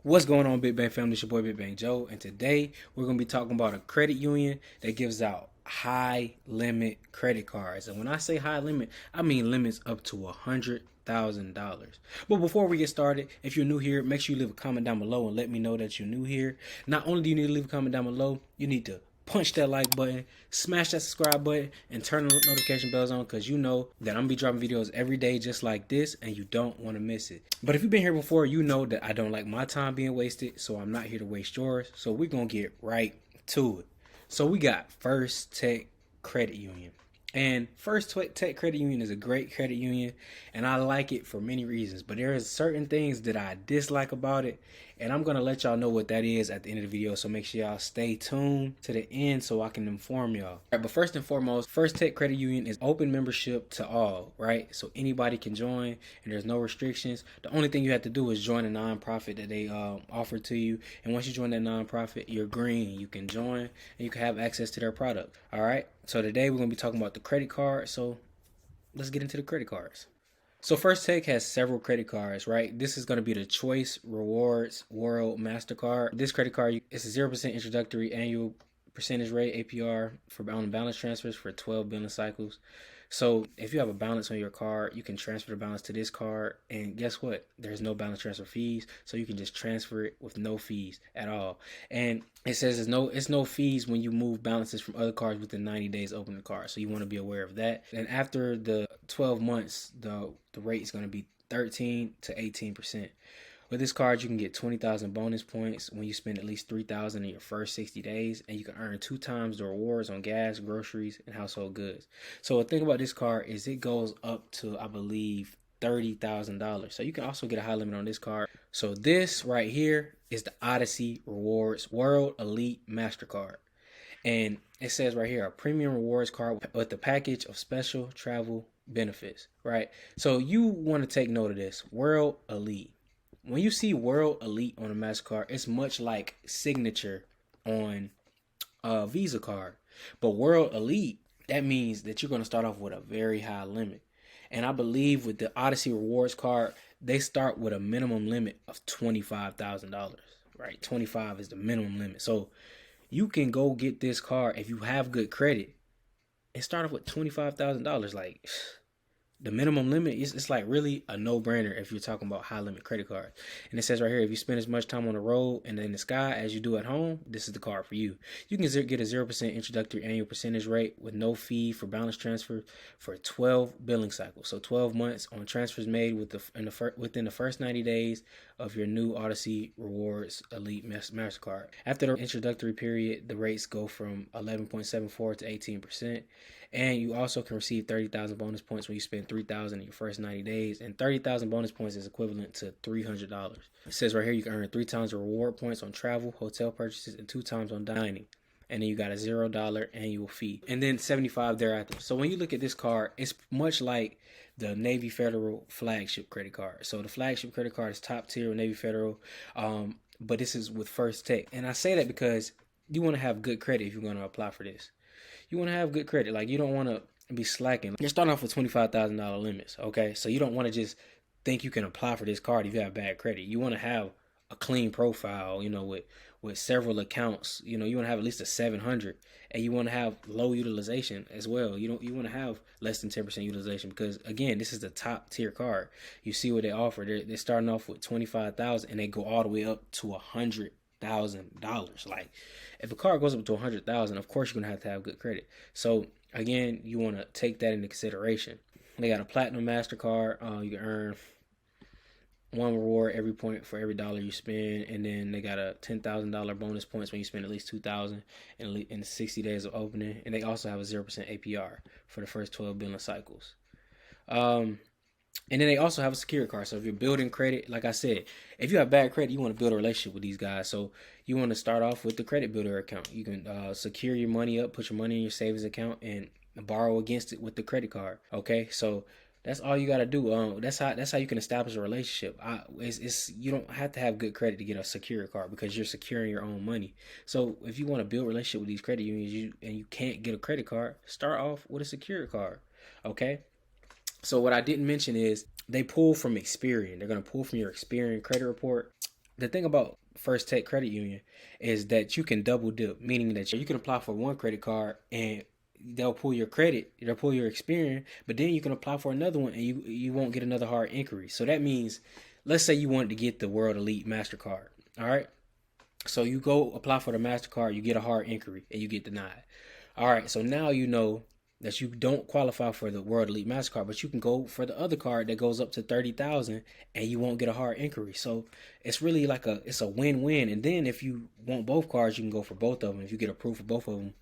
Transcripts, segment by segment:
What's going on, Big Bang family? It's your boy Big Bang Joe, and today we're going to be talking about a credit union that gives out high limit credit cards. And when I say high limit, I mean limits up to $100,000. But before we get started, if you're new here, make sure you leave a comment down below and let me know that you're new here. Not only do you need to leave a comment down below, you need to punch that like button, smash that subscribe button, and turn the notification bells on because you know that I'm gonna be dropping videos every day just like this and you don't want to miss it. But if you've been here before, you know that I don't like my time being wasted, so I'm not here to waste yours. So we're gonna get right to it. So we got First Tech Credit Union. And First Tech Credit Union is a great credit union, and I like it for many reasons. But there is certain things that I dislike about it, and I'm gonna let y'all know what that is at the end of the video. So make sure y'all stay tuned to the end so I can inform y'all. All right, but first and foremost, First Tech Credit Union is open membership to all, right? So anybody can join, and there's no restrictions. The only thing you have to do is join a nonprofit that they offer to you, and once you join that nonprofit, you're green. You can join, and you can have access to their product. All right. So today we're going to be talking about the credit card. So let's get into the credit cards. So First Tech has several credit cards, right? This is going to be the Choice Rewards World MasterCard. This credit card is a 0% introductory annual percentage rate APR for on balance transfers for 12 billing cycles. So if you have a balance on your card, you can transfer the balance to this card, and guess what? There's no balance transfer fees, so you can just transfer it with no fees at all. And it says it's no fees when you move balances from other cards within 90 days open the card. So you want to be aware of that. And after the 12 months, the rate is going to be 13 to 18%. With this card, you can get 20,000 bonus points when you spend at least 3,000 in your first 60 days, and you can earn 2 times the rewards on gas, groceries, and household goods. So the thing about this card is it goes up to, I believe, $30,000. So you can also get a high limit on this card. So this right here is the Odyssey Rewards World Elite MasterCard. And it says right here, a premium rewards card with a package of special travel benefits, right? So you want to take note of this, World Elite. When you see World Elite on a MasterCard, it's much like Signature on a Visa card. But World Elite, that means that you're going to start off with a very high limit. And I believe with the Odyssey Rewards card, they start with a minimum limit of $25,000, right? 25 is the minimum limit. So you can go get this card if you have good credit and start off with $25,000. Like, the minimum limit is, it's like really a no-brainer if you're talking about high limit credit cards. And it says right here, if you spend as much time on the road and in the sky as you do at home, this is the card for you. You can get a 0% introductory annual percentage rate with no fee for balance transfer for 12 billing cycles. So 12 months on transfers made within the first 90 days of your new Odyssey Rewards Elite MasterCard. After the introductory period, the rates go from 11.74 to 18%. And you also can receive 30,000 bonus points when you spend 3,000 in your first 90 days. And 30,000 bonus points is equivalent to $300. It says right here you can earn 3 times the reward points on travel, hotel purchases, and 2 times on dining. And then you got a $0 annual fee. And then 75 thereafter. So when you look at this card, it's much like the Navy Federal flagship credit card. So the flagship credit card is top tier with Navy Federal. But this is with First Tech. And I say that because you want to have good credit if you're going to apply for this. You want to have good credit. Like, you don't want to be slacking. You're starting off with $25,000 limits, okay? So you don't want to just think you can apply for this card if you have bad credit. You want to have a clean profile, with several accounts. You want to have at least a 700, and you want to have low utilization as well. You want to have less than 10% utilization because, again, this is the top tier card. You see what they offer. They're starting off with 25,000, and they go all the way up to $100,000. Like, if a card goes up to 100,000, of course you're gonna have to have good credit. So again, you want to take that into consideration. They got a platinum MasterCard. You can earn 1 reward every point for every dollar you spend, and then they got a $10,000 bonus points when you spend at least 2,000 in 60 days of opening. And they also have a 0% APR for the first 12 billing cycles. And then they also have a security card. So if you're building credit, like I said, if you have bad credit, you want to build a relationship with these guys. So you want to start off with the credit builder account. You can secure your money up, put your money in your savings account, and borrow against it with the credit card. Okay, so that's all you got to do. That's how you can establish a relationship. You don't have to have good credit to get a secure card because you're securing your own money. So if you want to build a relationship with these credit unions, and you can't get a credit card, start off with a secure card. Okay. So what I didn't mention is they pull from Experian. They're going to pull from your Experian credit report. the thing about First Tech Credit Union is that you can double dip, meaning that you can apply for one credit card and they'll pull your credit, they'll pull your Experian, but then you can apply for another one and you won't get another hard inquiry. So that means, let's say you wanted to get the World Elite MasterCard, all right? So you go apply for the MasterCard, you get a hard inquiry, and you get denied. All right, so now you know that you don't qualify for the World Elite MasterCard, but you can go for the other card that goes up to $30,000 and you won't get a hard inquiry. So it's really like it's a win-win. And then if you want both cards, you can go for both of them. If you get approved for both of them,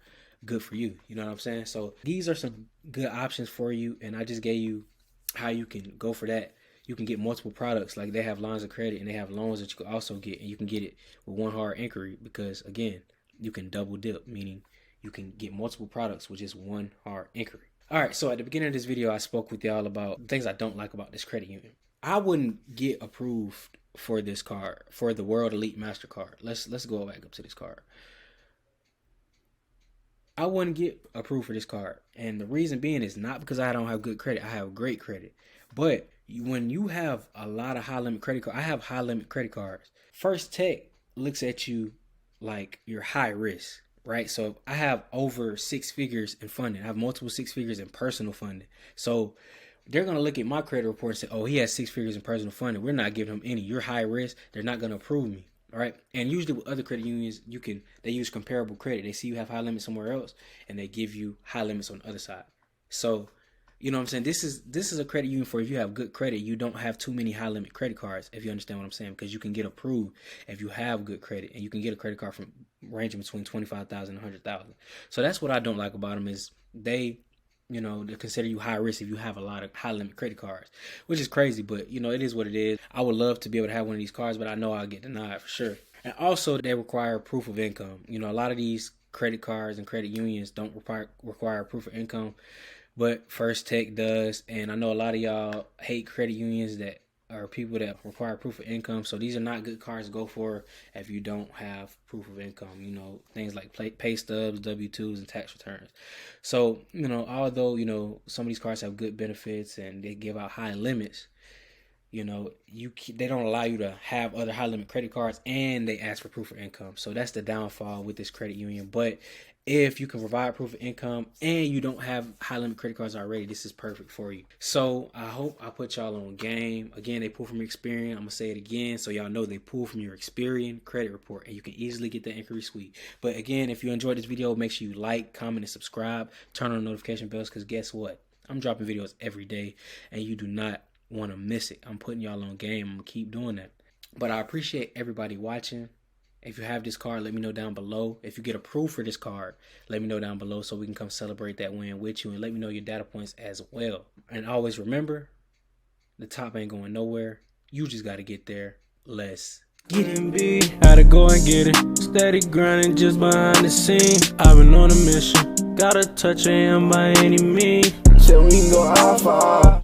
good for you. You know what I'm saying? So these are some good options for you, and I just gave you how you can go for that. You can get multiple products, like they have lines of credit and they have loans that you can also get, and you can get it with one hard inquiry because, again, you can double dip, meaning you can get multiple products with just one hard inquiry. All right, so at the beginning of this video, I spoke with y'all about things I don't like about this credit union. I wouldn't get approved for this card, for the World Elite MasterCard. Let's go back up to this card. I wouldn't get approved for this card, and the reason being is not because I don't have good credit. I have great credit, but when you have a lot of high limit credit cards, I have high limit credit cards. First Tech looks at you like you're high risk, right? So I have over 6 figures in funding. I have multiple 6 figures in personal funding. So they're going to look at my credit report and say, oh, he has 6 figures in personal funding. We're not giving him any. You're high risk. They're not going to approve me. All right. And usually with other credit unions, they use comparable credit. They see you have high limits somewhere else and they give you high limits on the other side. So, you know what I'm saying? This is a credit union for if you have good credit, you don't have too many high limit credit cards, if you understand what I'm saying, because you can get approved if you have good credit, and you can get a credit card from ranging between $25,000 and $100,000. So that's what I don't like about them is they consider you high risk if you have a lot of high limit credit cards, which is crazy, but it is what it is. I would love to be able to have one of these cards, but I know I'll get denied for sure. And also they require proof of income. A lot of these credit cards and credit unions don't require proof of income, but First Tech does. And I know a lot of y'all hate credit unions that are people that require proof of income. So these are not good cards to go for if you don't have proof of income, things like pay stubs, W-2s, and tax returns. So, although, some of these cards have good benefits and they give out high limits, they don't allow you to have other high limit credit cards, and they ask for proof of income. So that's the downfall with this credit union. But if you can provide proof of income and you don't have high limit credit cards already, this is perfect for you. So I hope I put y'all on game. Again, they pull from your Experian. I'm gonna say it again so y'all know they pull from your Experian credit report, and you can easily get the inquiry suite. But again, if you enjoyed this video, make sure you like, comment, and subscribe. Turn on the notification bells, because guess what? I'm dropping videos every day and you do not want to miss it. I'm putting y'all on game. I'm gonna keep doing that. But I appreciate everybody watching. If you have this card, let me know down below. If you get approved for this card, let me know down below so we can come celebrate that win with you, and let me know your data points as well. And always remember, the top ain't going nowhere. You just got to get there. Let's get it. How to go and get it. Steady grinding just behind the scenes. I've been on a mission. Gotta touch him by any means. Till we can go high five.